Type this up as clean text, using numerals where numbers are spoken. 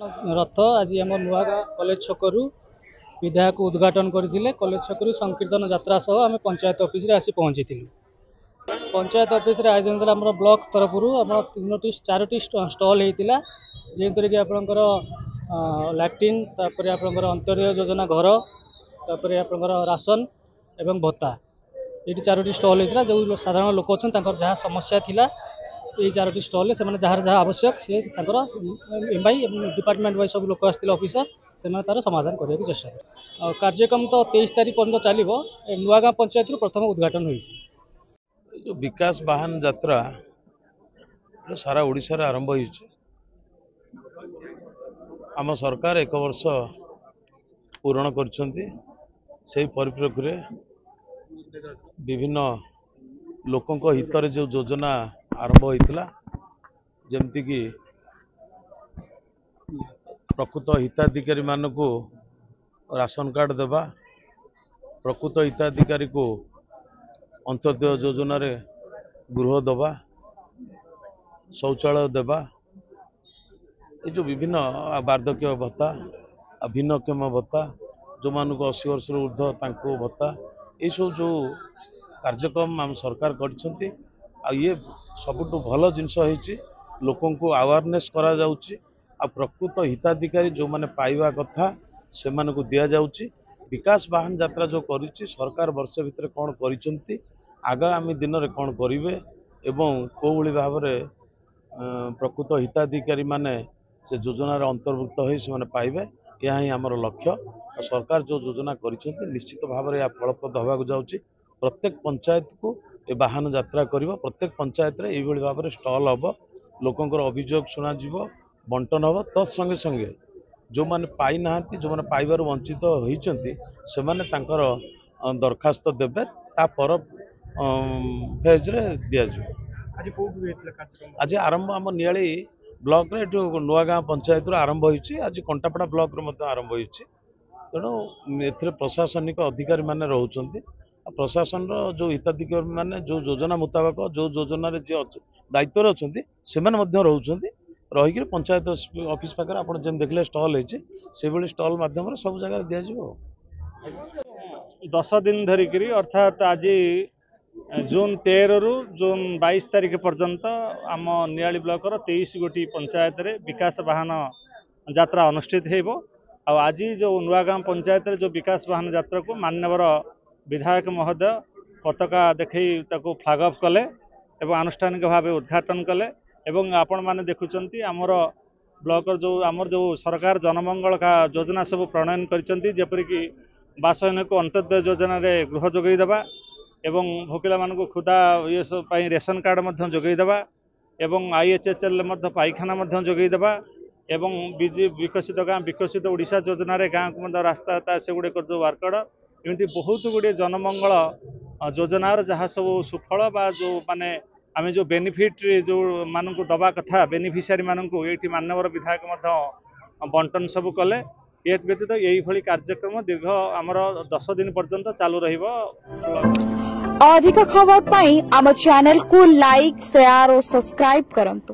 रथ आज आम नुआ कॉलेज छकरू विधायक उद्घाटन करते कॉलेज छकरू संकीर्तन यात्रा सह आम पंचायत ऑफिस रे आसी पहुंची थी। पंचायत ऑफिस रे आयोजन आम ब्लॉक तरफ आम 4टी स्टॉल होता जेतरे कि आपंकर लैट्रिन तापर आपंकर अंतर्य योजना घर तापर आपंकर राशन एवं भत्ता ये 4टी स्टॉल होता जो साधारण लोक अच्छा जहाँ समस्या थिला ये 4टी स्टॉल से जहाँ जहाँ आवश्यक सी एमआई डिपार्टमेंट वाइज सब लोक आसते ऑफिसर से तार समाधान करने को चेष्टा कार्यक्रम तो 23 तारीख पर्यटन चलो नुआगाँ पंचायत प्रथम उद्घाटन हो जो विकास वाहन यात्रा सारा ओडिशा रे आरंभ होइछ। आम सरकार 1 वर्ष पूर्ण करछंती से परिप्रेक्षी रे विभिन्न लोकों हित जो योजना आरंभ होइतला जेमती कि प्रकृत हिताधिकारी मानकू राशन कार्ड देवा प्रकृत हिताधिकारी को अंत्योदय योजना रे गृह दबा शौचालय देवा ये जो विभिन्न वार्धक्य भत्ता भिन्नक्षम भत्ता जो मान को 80 वर्ष ऊर्ध्व तांको भत्ता ये सब जो कार्यक्रम आम सरकार करछंती आ ये सबुठु भल जिनस होइछि लोकों को अवेयरनेस करा जाउछि आ प्रकृत हिताधिकारी जो माने पाइबा कथा से माने को दिया जाउछि। विकास वाहन यात्रा जो करिछि सरकार वर्ष भितर कौन करिसेंती आगामी दिन में कौन करेंगे एवं को भली भाव में प्रकृत हिताधिकारी माने से योजना अंतर्भुक्त हो से पाइबे यह ही आमर लक्ष्य। सरकार जो योजना करिसेंती निश्चित भाव में फलप्रद होगा जाउछि। प्रत्येक पंचायत को ए वाहन यात्रा करिबो प्रत्येक पंचायत रे एई भली भाव में स्टॉल हबो लोकंकर अभियोग सुना जीवो बंटन हबो तत्संगे संगे जो माने पाई नाहंती जो माने पाइबार वंचित होइचंती से माने तांकर दरखास्त देबे ता पर फेज रे दिया जो आज आरंभ आम नियाली ब्लॉक रे नुआगाँ पंचायत आरंभ होइछि। आज कंटापड़ा ब्लॉक रे मध्य आरंभ होइछि। तेणु एथिरे प्रशासनिक अधिकारी माने रहउचंती प्रशासन जो हिताधिकारी माने जो योजना मुताबक जो योजना रे जे दायित्व अच्छी से रोचंती रहीकि पंचायत ऑफिस पाखे आप देखले स्टॉल होइछि से भली स्टॉल माध्यम सब जगह दिया जिवो। 10 दिन धरिकी अर्थात आज जून 13 रु जून 22 तारीख पर्यंत आम नियाली ब्लॉकर 23 गोटी पंचायत रे विकास वाहन यात्रा अनुष्ठित हेबो। आज जो नुआगाँ पंचायत रे जो विकास वाहन यात्रा को माननीय विधायक महोदय पताका देखई ताको फ्लैग ऑफ कले एवं आनुष्ठानिक भाव उद्घाटन कले एवं आपण माने देखुचंती आमर ब्लॉकर जो आमर जो सरकार जनमंगल का योजना सब प्रणयन करिसंती जेपरि कि बासयन को अंत्योदय योजना रे गृह जोगई देबा एवं भोकिला मान को खुदा ये सब पाई रेशन कार्ड मध्य जोगई देबा एवं IHHL मध्य पाइखाना मध्य जोगई देबा एवं बिजी विकसित गाँ विकसित ओडिशा योजना रे गाँ को मध्य रास्ता से गुड़े जो वार्कड़ एमती बहुत गुड़े जनमंगल योजनार जहाँ सब सुफल बा जो माने आम जो बेनिफिट जो मान को दबा कथा बेनिफिशियरी मान को ये माननीय विधायक बंटन सब कले ये व्यतीत यही भली कार्यक्रम दीर्घ आमर 10 दिन पर्यंत चालू रहिबो। अधिक खबर पाई आम चैनल को लाइक शेयर और सब्सक्राइब करंतु।